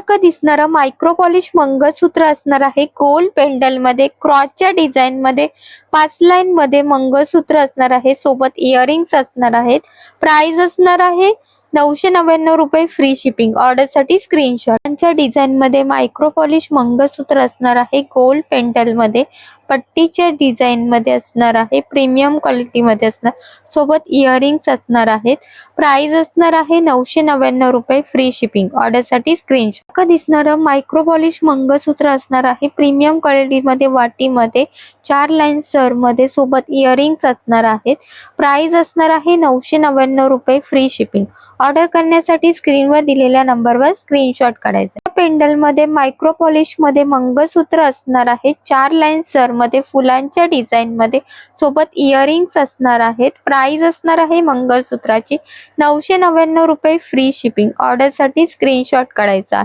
चकाचक दिसणारं micro polish मंगळसूत्र असणार आहे. गोल्ड पेंडल मध्ये क्रॉसच्या डिझाइन मध्ये 5 लाईन मध्ये मंगळसूत्र असणार आहे. सोबत इयरिंग्स असणार आहेत. प्राइस असणार आहे 999 रुपये फ्री शिपिंग. ऑर्डर साठी स्क्रीनशॉट. त्यांच्या डिझाइन मध्ये मायक्रो पॉलिश मंगळसूत्र असणार आहे. गोल्ड पेंडल मध्ये पट्टीच्या डिझाइन मध्ये असणार आहे. प्रीमियम क्वालिटी मध्ये असणार. सोबत इयरिंग्स असणार आहेत. प्राइस असणार आहे 999 रुपये फ्री शिपिंग. ऑर्डर साठी स्क्रीनशॉट. का दिसणारं मायक्रो पॉलिश मंगळसूत्र असणार आहे. प्रीमियम क्वालिटी मध्ये वाटीमध्ये 4 लाईन सर मध्ये सोबत इयरिंग्स असणार आहेत. प्राइस असणार आहे 999 रुपये फ्री शिपिंग. ऑर्डर करण्यासाठी स्क्रीनवर दिलेल्या नंबरवर स्क्रीनशॉट काढायचा. पेंडल मध्ये मायक्रो पॉलिश मध्ये मंगळसूत्र असणार आहे. 4 लाईन सर मध्ये फुलांच्या डिझाइन मध्ये सोबत इयरिंग्स असणार आहेत. प्राइस असणार आहे मंगळसूत्राची 999 रुपये फ्री शिपिंग. ऑर्डर साठी स्क्रीनशॉट काढायचा.